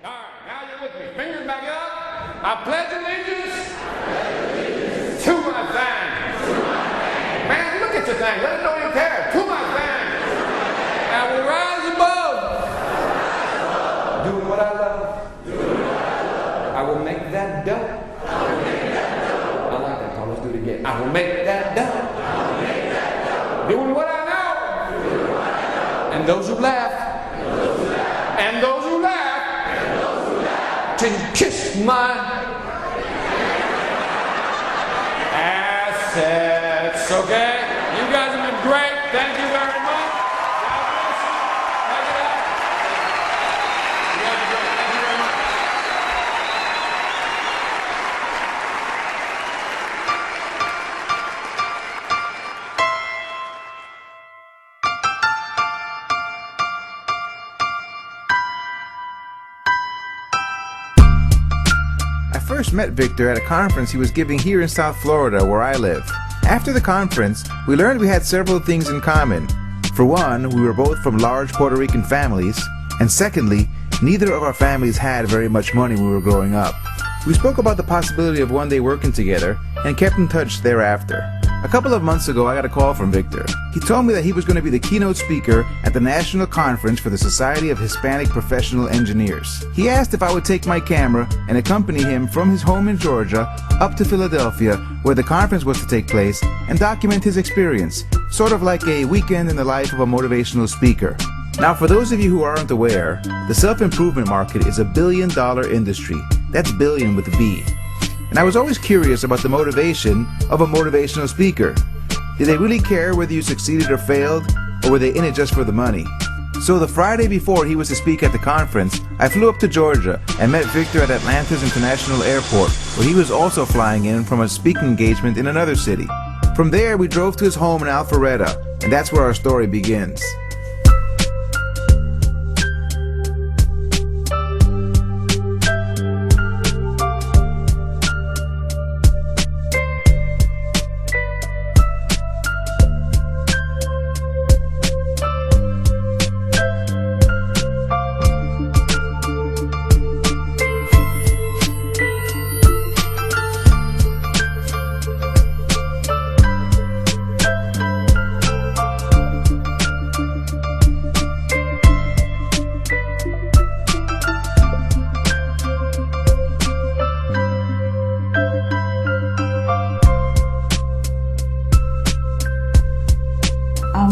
All right, now you're with me. Fingers back up. I pledge allegiance to my flag. Man, look at your thing. Let it know you care. To my flag. I will rise above. Doing what I love. I will make that dough. I like that, Paul. Let's do it again. I will make that dough. Doing what I know. And those who laugh. And those who laugh. Can kiss my assets. Okay? You guys have been great. Thank you very much. God bless you. Check it out. You guys are great. Thank you very much. I first met Victor at a conference he was giving here in South Florida, where I live. After the conference, we learned we had several things in common. For one, we were both from large Puerto Rican families, and secondly, neither of our families had very much money when we were growing up. We spoke about the possibility of one day working together and kept in touch thereafter. A couple of months ago, I got a call from Victor. He told me that he was going to be the keynote speaker at the National Conference for the Society of Hispanic Professional Engineers. He asked if I would take my camera and accompany him from his home in Georgia up to Philadelphia, where the conference was to take place, and document his experience, sort of like a weekend in the life of a motivational speaker. Now, for those of you who aren't aware, the self-improvement market is $1 billion industry. That's billion with a B. And I was always curious about the motivation of a motivational speaker. Did they really care whether you succeeded or failed, or were they in it just for the money? So the Friday before he was to speak at the conference, I flew up to Georgia and met Victor at Atlanta's International Airport, where he was also flying in from a speaking engagement in another city. From there, we drove to his home in Alpharetta, and that's where our story begins.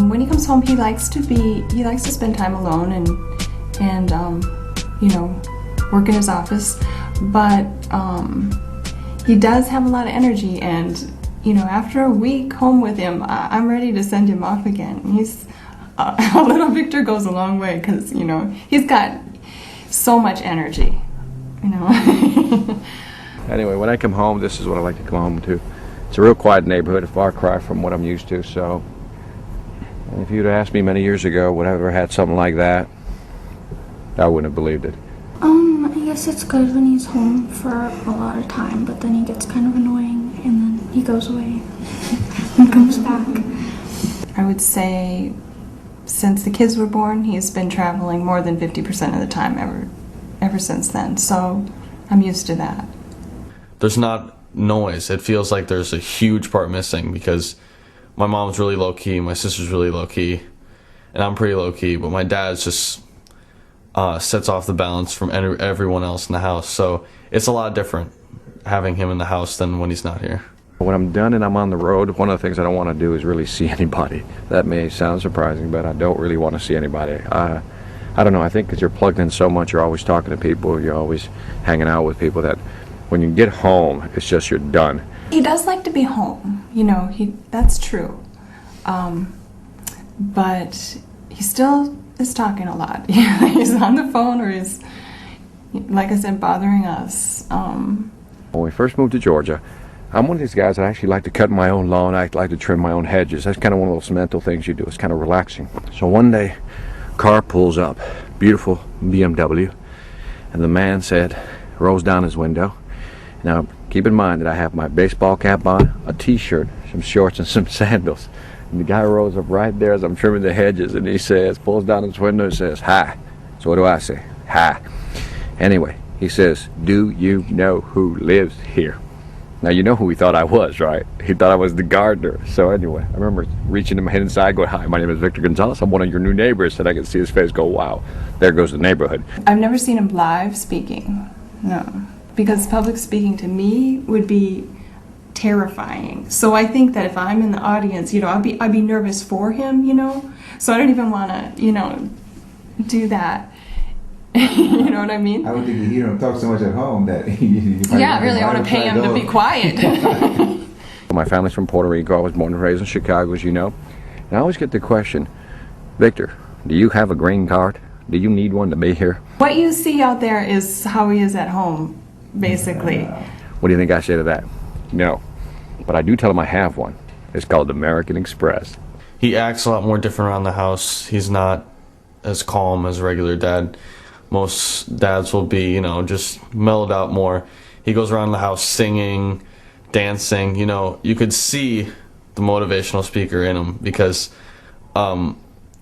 When he comes home, he likes to spend time alone and work in his office. But he does have a lot of energy, and after a week home with him, I'm ready to send him off again. He's a little Victor goes a long way because he's got so much energy. Anyway, when I come home, this is what I like to come home to. It's a real quiet neighborhood, a far cry from what I'm used to. So if you'd asked me many years ago would I ever had something like that, I wouldn't have believed it. I guess it's good when he's home for a lot of time, but then he gets kind of annoying, and then he goes away and comes back. I would say since the kids were born, he's been traveling more than 50% of the time ever since then. So I'm used to that. There's not noise. It feels like there's a huge part missing because my mom's really low-key, my sister's really low-key, and I'm pretty low-key, but my dad's just sets off the balance from everyone else in the house. So it's a lot different having him in the house than when he's not here. When I'm done and I'm on the road, one of the things I don't want to do is really see anybody. That may sound surprising, but I don't really want to see anybody. I don't know, I think because you're plugged in so much, you're always talking to people, you're always hanging out with people, that when you get home, it's just you're done. He does like to be home, that's true. But he still is talking a lot. He's on the phone, or he's, like I said, bothering us. When we first moved to Georgia, I'm one of these guys that actually like to cut my own lawn. I like to trim my own hedges. That's kind of one of those mental things you do. It's kind of relaxing. So one day, car pulls up, beautiful BMW, and the man rolls down his window. Now, keep in mind that I have my baseball cap on, a t-shirt, some shorts, and some sandals. And the guy rolls up right there as I'm trimming the hedges, and he pulls down his window and says, "Hi." So what do I say? "Hi." Anyway, he says, "Do you know who lives here?" Now, you know who he thought I was, right? He thought I was the gardener. So anyway, I remember reaching to my head inside going, "Hi, my name is Victor Gonzalez. I'm one of your new neighbors." And I could see his face go, "Wow, there goes the neighborhood." I've never seen him live speaking, no. Because public speaking to me would be terrifying. So I think that if I'm in the audience, you know, I'd be nervous for him, you know? So I don't even want to, you know, do that. You know what I mean? I would think you hear him talk so much at home that you probably Yeah, really, I want to pay him to be quiet. My family's from Puerto Rico. I was born and raised in Chicago, as you know. And I always get the question, "Victor, do you have a green card? Do you need one to be here?" What you see out there is how he is at home, basically. What do you think I say to that? No. But I do tell him I have one. It's called American Express. He acts a lot more different around the house. He's not as calm as a regular dad. Most dads will be, you know, just mellowed out more. He goes around the house singing, dancing. You know, you could see the motivational speaker in him, because a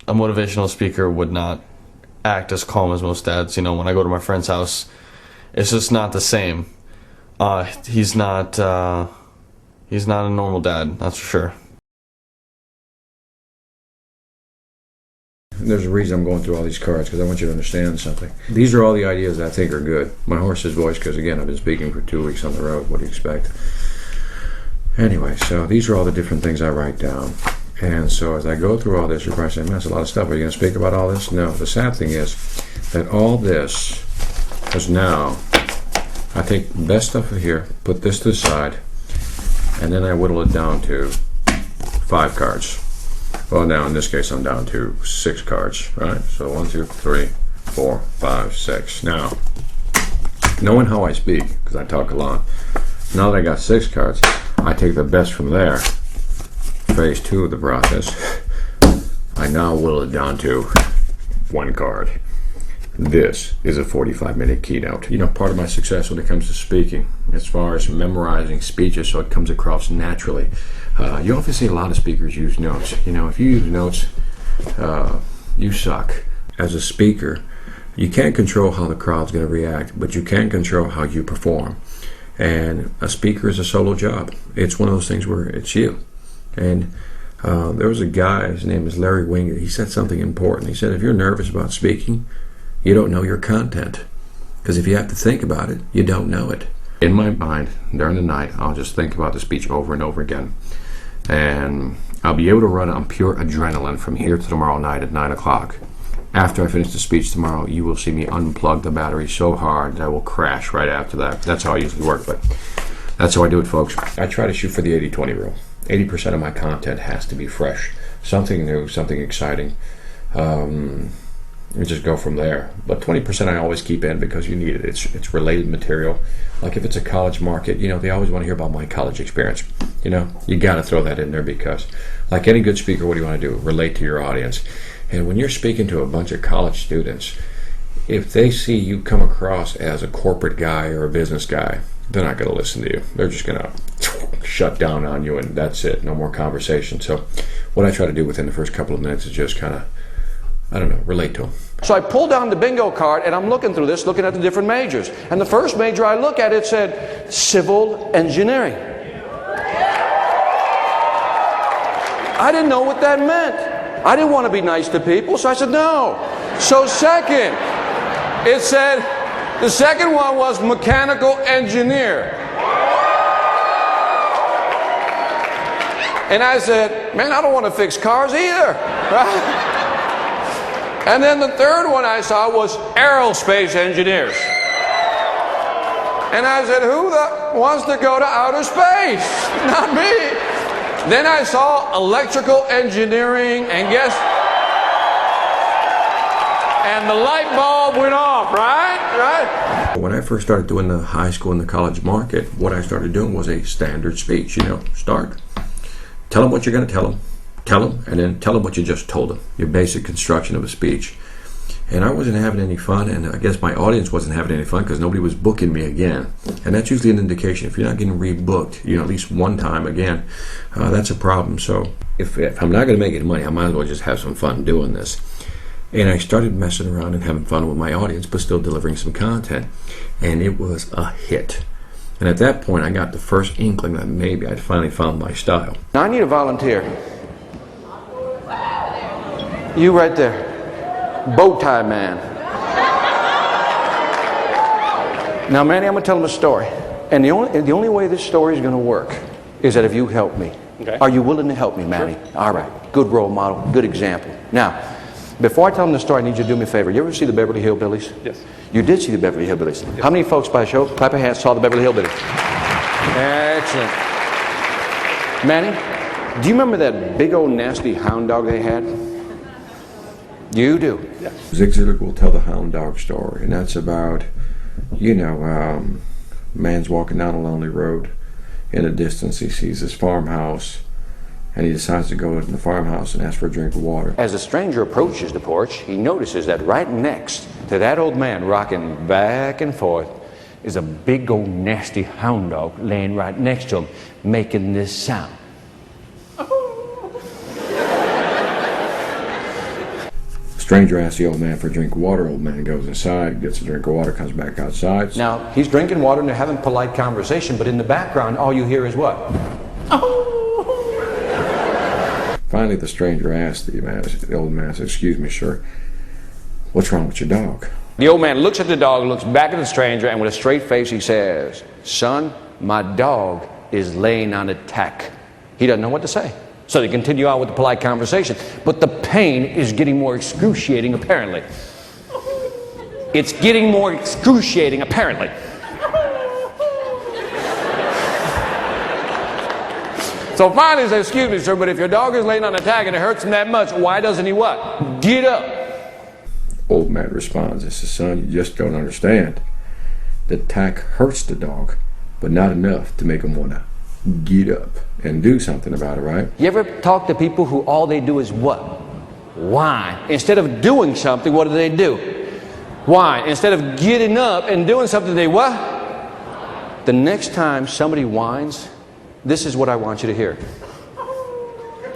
motivational speaker would not act as calm as most dads. You know, when I go to my friend's house, it's just not the same. He's not a normal dad, that's for sure. There's a reason I'm going through all these cards, because I want you to understand something. These are all the ideas that I think are good. My horse's voice, because again, I've been speaking for 2 weeks on the road. What do you expect? Anyway, so these are all the different things I write down. And so as I go through all this, you're probably saying, "Man, that's a lot of stuff. Are you going to speak about all this?" No. The sad thing is that all this is now, I take the best stuff here, put this to the side, and then I whittle it down to 5 cards. Well, now in this case, I'm down to 6 cards, right? So 1, 2, 3, 4, 5, 6. Now, knowing how I speak, because I talk a lot, now that I got 6 cards, I take the best from there. Phase 2 of the process, I now whittle it down to 1 card. This is a 45-minute keynote. You know, part of my success when it comes to speaking, as far as memorizing speeches so it comes across naturally, you often see a lot of speakers use notes. You know, if you use notes, you suck. As a speaker, you can't control how the crowd's going to react, but you can control how you perform. And a speaker is a solo job. It's one of those things where it's you. And there was a guy, his name is Larry Wingate. He said something important. He said, if you're nervous about speaking, you don't know your content. Because if you have to think about it, you don't know it. In my mind, during the night, I'll just think about the speech over and over again. And I'll be able to run on pure adrenaline from here to tomorrow night at 9 o'clock. After I finish the speech tomorrow, you will see me unplug the battery so hard that I will crash right after that. That's how I usually work, but that's how I do it, folks. I try to shoot for the 80-20 rule. 80% of my content has to be fresh. Something new, something exciting. And just go from there. But 20% I always keep in because you need it. It's related material. Like if it's a college market, you know, they always want to hear about my college experience. You know, you got to throw that in there because like any good speaker, what do you want to do? Relate to your audience. And when you're speaking to a bunch of college students, if they see you come across as a corporate guy or a business guy, they're not going to listen to you. They're just going to shut down on you and that's it. No more conversation. So what I try to do within the first couple of minutes is just kind of, I don't know, relate to them. So I pulled down the bingo card and I'm looking through this, looking at the different majors. And the first major I look at, it said civil engineering. I didn't know what that meant. I didn't want to be nice to people, so I said no. So second, it said, the second one was mechanical engineer. And I said, man, I don't want to fix cars either. Right? And then the third one I saw was aerospace engineers. And I said, who wants to go to outer space? Not me. Then I saw electrical engineering, and guess, and the light bulb went off, right? When I first started doing the high school and the college market, what I started doing was a standard speech, you know, start. Tell them what you're going to tell them, and then tell them what you just told them, your basic construction of a speech. And I wasn't having any fun, and I guess my audience wasn't having any fun because nobody was booking me again. And that's usually an indication. If you're not getting rebooked, you know, at least one time again, that's a problem. So if I'm not going to make any money, I might as well just have some fun doing this. And I started messing around and having fun with my audience, but still delivering some content. And it was a hit. And at that point, I got the first inkling that maybe I'd finally found my style. Now I need a volunteer. You right there. Bow tie man. Now, Manny, I'm going to tell him a story. And the only way this story is going to work is that if you help me. Okay. Are you willing to help me, Manny? Sure. All right. Good role model. Good example. Now, before I tell him the story, I need you to do me a favor. You ever see the Beverly Hillbillies? Yes. You did see the Beverly Hillbillies. Yes. How many folks by a show, clap your hands, saw the Beverly Hillbillies? Excellent. Manny, do you remember that big old nasty hound dog they had? You do? Yes. Zig Ziglar will tell the hound dog story, and that's about, man's walking down a lonely road. In the distance, he sees this farmhouse, and he decides to go in the farmhouse and ask for a drink of water. As the stranger approaches the porch, he notices that right next to that old man rocking back and forth is a big old nasty hound dog laying right next to him, making this sound. Stranger asks the old man for a drink of water. Old man goes inside, gets a drink of water, comes back outside. Now, he's drinking water and they're having polite conversation, but in the background, all you hear is what? Finally, the stranger asked the old man, says, "Excuse me, sir, what's wrong with your dog?" The old man looks at the dog, looks back at the stranger, and with a straight face he says, "Son, my dog is laying on a tack." He doesn't know what to say. So they continue on with the polite conversation. But the pain is getting more excruciating, apparently. It's getting more excruciating, apparently. So finally he says, "Excuse me, sir, but if your dog is laying on a tag and it hurts him that much, why doesn't he what? Get up." Old man responds and says, "Son, you just don't understand. The tack hurts the dog, but not enough to make him want to get up and do something about it, right?" You ever talk to people who all they do is what? Whine. Instead of doing something, what do? Whine. Instead of getting up and doing something, they what? The next time somebody whines, this is what I want you to hear.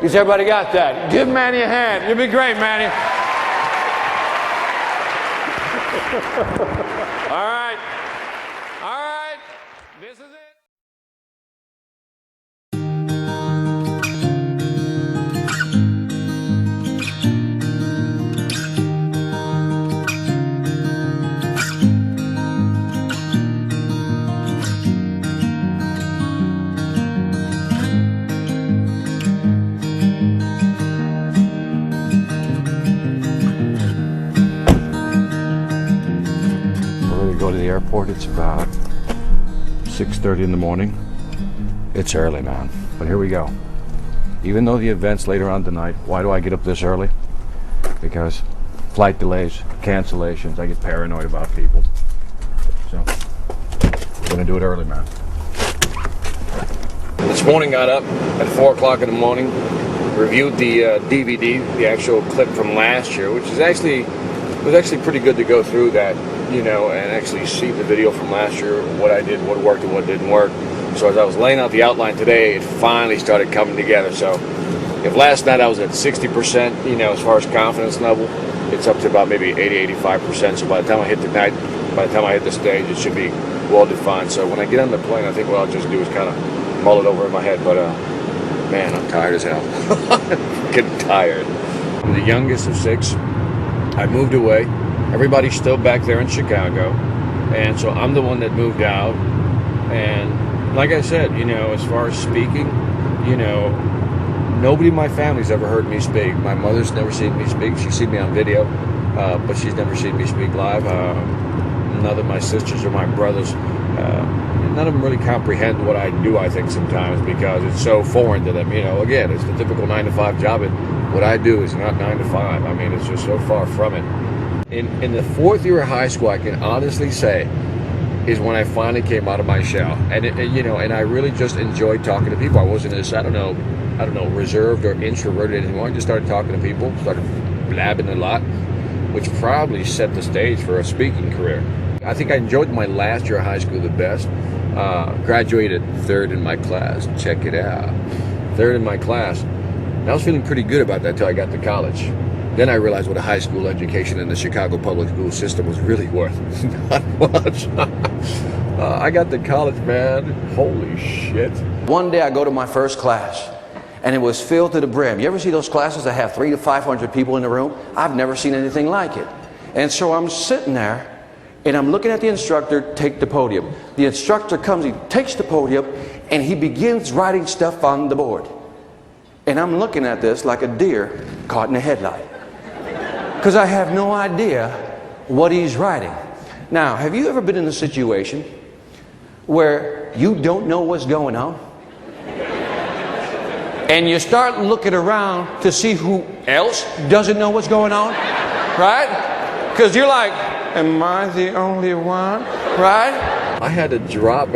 Has everybody got that? Give Manny a hand. You'll be great, Manny. All right. All right. This is it. Go to the airport. It's about 6:30 in the morning. It's early, man, but here we go. Even though the event's later on tonight, why do I get up this early? Because flight delays, cancellations, I get paranoid about people. So we're gonna do it early, man. This morning got up at 4 o'clock in the morning, reviewed the DVD, the actual clip from last year, which is actually pretty good to go through that, and actually see the video from last year, what I did, what worked and what didn't work. So as I was laying out the outline today, it finally started coming together. So if last night I was at 60%, as far as confidence level, it's up to about maybe 80-85%. So by the time I hit the stage, it should be well defined. So when I get on the plane, I think what I'll just do is kind of mull it over in my head. But man, I'm tired as hell. Getting tired. I'm the youngest of 6. I moved away. Everybody's still back there in Chicago, and so I'm the one that moved out. And like I said, as far as speaking, nobody in my family's ever heard me speak. My mother's never seen me speak. She's seen me on video, but she's never seen me speak live. None of my sisters or my brothers, none of them really comprehend what I do, I think, sometimes, because it's so foreign to them. Again, it's the typical 9-to-5 job, and what I do is not 9 to 5. I mean, it's just so far from it. In the 4th year of high school, I can honestly say, is when I finally came out of my shell, and and I really just enjoyed talking to people. I wasn't as I don't know, reserved or introverted anymore. I just started talking to people, started blabbing a lot, which probably set the stage for a speaking career. I think I enjoyed my last year of high school the best. Graduated 3rd in my class. Check it out, 3rd in my class. And I was feeling pretty good about that until I got to college. Then I realized what a high school education in the Chicago public school system was really worth. Not much. I got to college, man. Holy shit. One day I go to my first class, and it was filled to the brim. You ever see those classes that have 300 to 500 people in the room? I've never seen anything like it. And so I'm sitting there, and I'm looking at the instructor take the podium. The instructor comes, he takes the podium, and he begins writing stuff on the board. And I'm looking at this like a deer caught in a headlight, because I have no idea what he's writing. Now, have you ever been in a situation where you don't know what's going on? And you start looking around to see who else doesn't know what's going on, right? Because you're like, am I the only one, right? I had to drop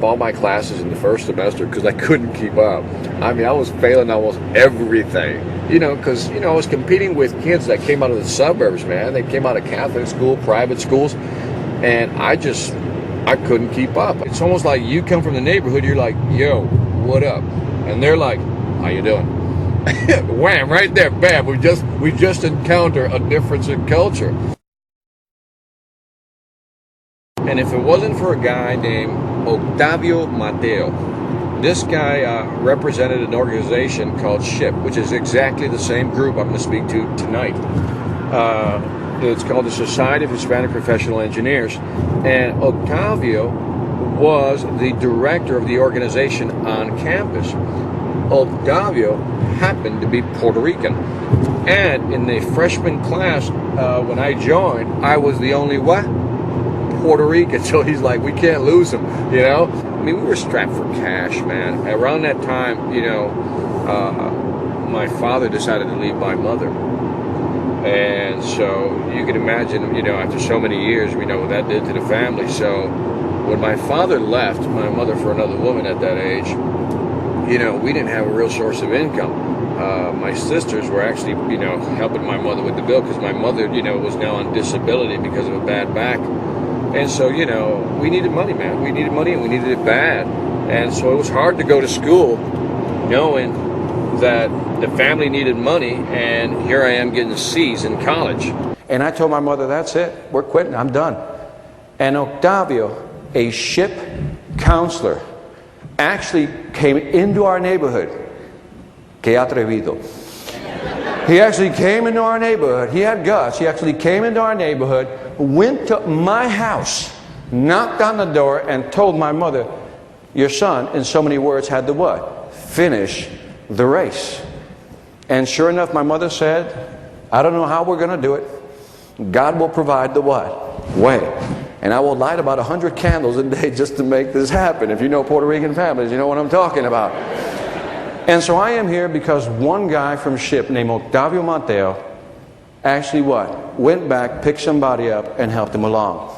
all my classes in the first semester because I couldn't keep up. I mean, I was failing almost everything, because, I was competing with kids that came out of the suburbs, man. They came out of Catholic school, private schools, and I couldn't keep up. It's almost like you come from the neighborhood, you're like, yo, what up? And they're like, how you doing? Wham, right there, bam, we just encounter a difference in culture. And if it wasn't for a guy named Octavio Mateo, this guy represented an organization called SHIP, which is exactly the same group I'm going to speak to tonight. It's called the Society of Hispanic Professional Engineers. And Octavio was the director of the organization on campus. Octavio happened to be Puerto Rican. And in the freshman class, when I joined, I was the only what? Puerto Rican. So he's like, we can't lose him, I mean, we were strapped for cash, man. Around that time, my father decided to leave my mother. And so you can imagine, after so many years, we know what that did to the family. So when my father left my mother for another woman at that age, we didn't have a real source of income. My sisters were actually, helping my mother with the bill because my mother, was now on disability because of a bad back. And so, we needed money, man. We needed money and we needed it bad. And so it was hard to go to school knowing that the family needed money, and here I am getting C's in college. And I told my mother, that's it. We're quitting. I'm done. And Octavio, a SHIP counselor, actually came into our neighborhood. Que atrevido. He actually came into our neighborhood. He had guts. He actually came into our neighborhood, went to my house, knocked on the door, and told my mother, your son, in so many words, had to what? Finish the race. And sure enough, my mother said, I don't know how we're going to do it. God will provide the what? Way. And I will light about 100 candles a day just to make this happen. If you know Puerto Rican families, you know what I'm talking about. And so I am here because one guy from SHIP named Octavio Mateo actually what? Went back, picked somebody up, and helped him along.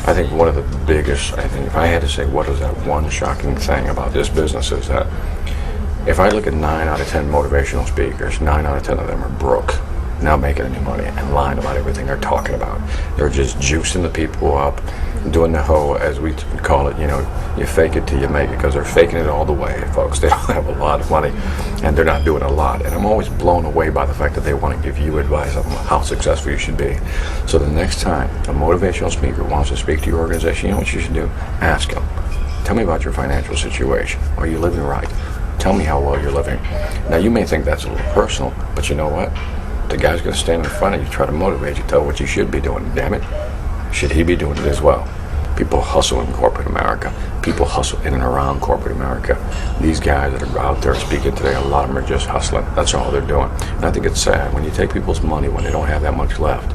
I think one of the biggest, if I had to say what is that one shocking thing about this business is that if I look at 9 out of 10 motivational speakers, 9 out of 10 of them are broke, not making any money, and lying about everything they're talking about. They're just juicing the people up, doing the whole, as we call it, you fake it till you make it, because they're faking it all the way, folks. They don't have a lot of money, and they're not doing a lot. And I'm always blown away by the fact that they want to give you advice on how successful you should be. So the next time a motivational speaker wants to speak to your organization, you know what you should do? Ask them, tell me about your financial situation. Are you living right? Tell me how well you're living. Now, you may think that's a little personal, but you know what? The guy's going to stand in front of you, try to motivate you, tell what you should be doing. Damn it, should he be doing it as well? People hustle in corporate America. People hustle in and around corporate America. These guys that are out there speaking today, a lot of them are just hustling. That's all they're doing. And I think it's sad when you take people's money when they don't have that much left,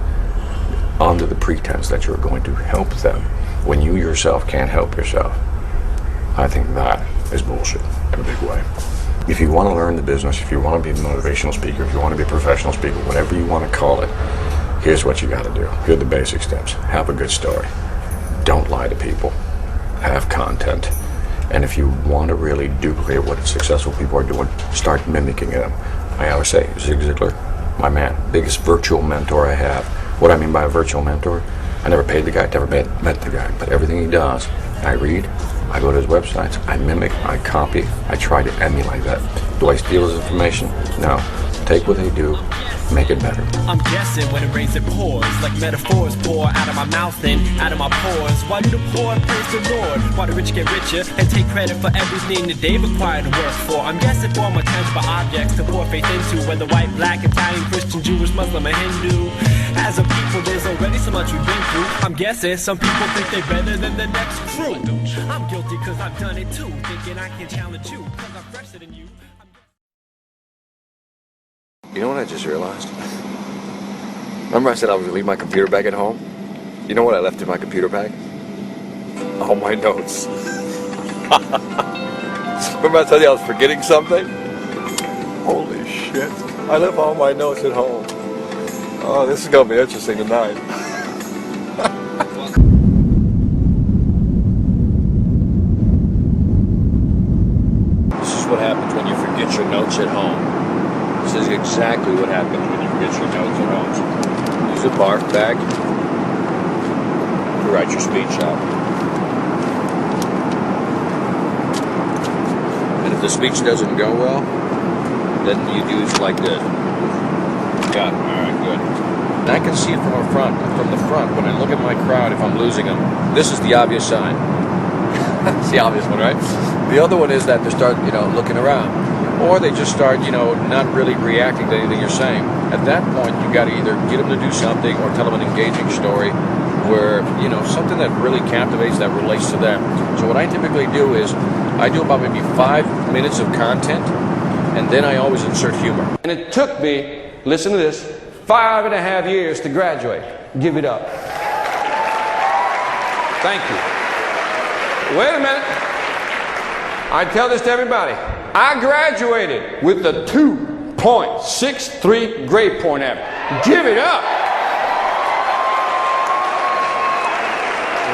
under the pretense that you're going to help them, when you yourself can't help yourself. I think that is bullshit in a big way. If you want to learn the business, if you want to be a motivational speaker, if you want to be a professional speaker, whatever you want to call it, here's what you got to do. Here are the basic steps. Have a good story. Don't lie to people. Have content. And if you want to really duplicate what successful people are doing, start mimicking them. I always say, Zig Ziglar, my man, biggest virtual mentor I have. What I mean by a virtual mentor, I never paid the guy, never met the guy, but everything he does, I read, I go to his websites, I mimic, I copy, I try to emulate that. Do I steal his information? No. Take what they do, make it better. I'm guessing when it rains it pours, like metaphors pour out of my mouth and out of my pores. Why do the poor praise the Lord? Why the rich get richer and take credit for everything that they've acquired to work for? I'm guessing for more tangible objects to pour faith into, whether white, black, Italian, Christian, Jewish, Muslim, or Hindu. As a people, there's already so much we've been through. I'm guessing some people think they're better than the next crew. I'm guilty cause I've done it too, thinking I can challenge you cause I'm fresher than you. You know what I just realized? Remember I said I was going to leave my computer bag at home? You know what I left in my computer bag? All my notes. Remember I told you I was forgetting something? Holy shit. I left all my notes at home. Oh, this is going to be interesting tonight. This is what happens when you forget your notes at home. This is exactly what happens when you forget your notes at home. Use a barf bag to write your speech out. And if the speech doesn't go well, then you do like this. Got it. All right, good. And I can see it from the front. When I look at my crowd, if I'm losing them, this is the obvious sign. It's the obvious one, right? The other one is that they start, looking around. Or they just start, not really reacting to anything you're saying. At that point, you got to either get them to do something or tell them an engaging story where, something that really captivates, that relates to them. So what I typically do is I do about maybe 5 minutes of content, and then I always insert humor. And it took me, listen to this, 5.5 years to graduate. Give it up. Thank you. Wait a minute. I tell this to everybody. I graduated with a 2.63 grade point average. Give it up.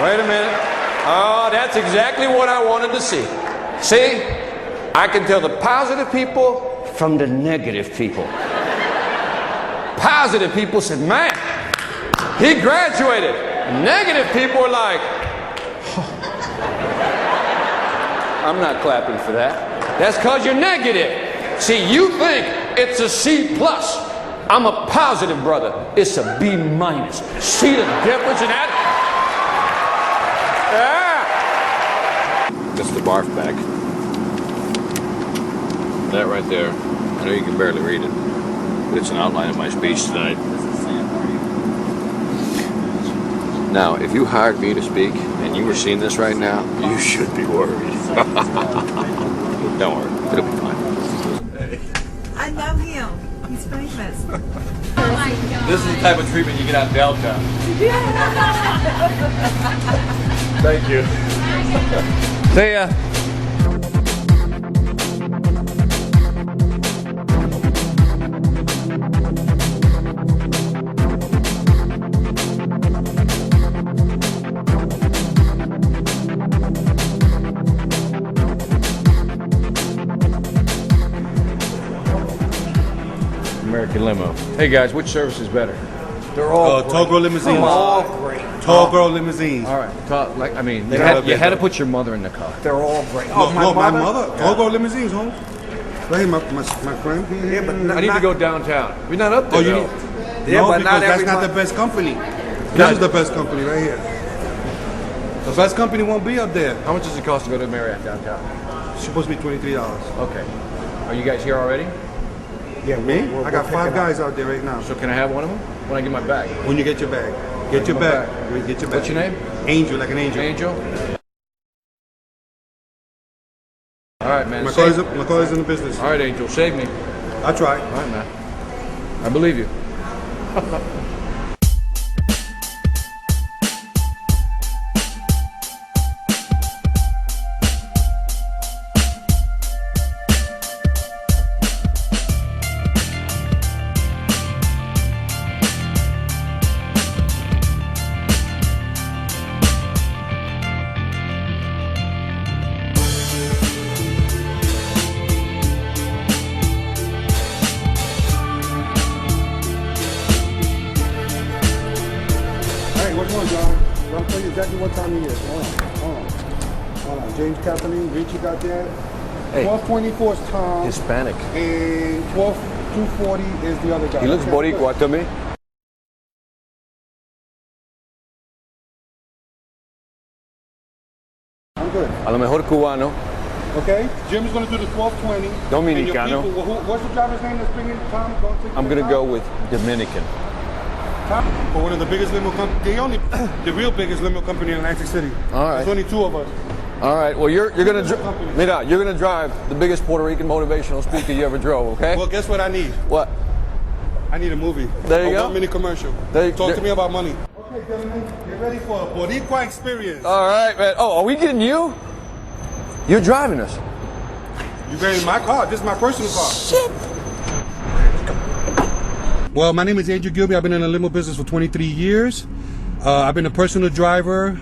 Wait a minute. Oh, that's exactly what I wanted to see. See, I can tell the positive people from the negative people. Positive people said, man, he graduated. Negative people are like, oh. I'm not clapping for that. That's because you're negative. See, you think it's a C+. I'm a positive brother. It's a B-. See the difference in that? Yeah. That's the barf bag. That right there, I know you can barely read it, but it's an outline of my speech tonight. Now, if you hired me to speak and you were seeing this right now, you should be worried. Don't worry, it'll be fine. I know him. He's famous. This is the type of treatment you get on Delta. Thank you. See ya. American Limo. Hey guys, which service is better? They're all Tall Girl Limousines. all great. Tall Girl Limousines. All right, you had to put your mother in the car. They're all great. No, my mother. Tall Girl Limousines, home. Right here, my friend. Yeah, but I need to go downtown. We're not up there. Oh, you though. need. Yeah, No, but because not that's not everybody- the best company. This is the best company right here. The best company won't be up there. How much does it cost to go to Marriott downtown? It's supposed to be $23. Okay. Are you guys here already? Yeah, Me? we're I got picking 5 up. guys out there right now. So can I have one of them when I get my bag? When you get your bag. Get your back. Get your back. What's your name? Angel, like an angel. Angel. All right, man. My car is in the business. All right, Angel, save me. I try. All right, man. I believe you. Which one, John? I'll tell you exactly what time it is. Hold on. James Kathleen, Richie got that. Hey. 1224 is Tom. Hispanic. And 240 is the other guy. He looks boricua to me. I'm good. A lo mejor cubano. Okay? Jim's going to do the 1220. Dominicano. And your people, what's the driver's name that's bringing Tom? I'm going to go with Dominican. Tom, for one of the biggest limo companies. The real biggest limo company in Atlantic City. All right. There's only two of us. All right. Well, you're going to mira, you're going to drive the biggest Puerto Rican motivational speaker you ever drove, okay? Well, guess what I need? What? I need a movie. There you go. A 1-minute commercial. Talk to me about money. Okay, gentlemen, get ready for a Boricua experience. All right, man. Oh, are we getting you? You're driving us. You getting in my car. This is my personal car. Shit. Well, my name is Andrew Gilby. I've been in the limo business for 23 years. I've been a personal driver.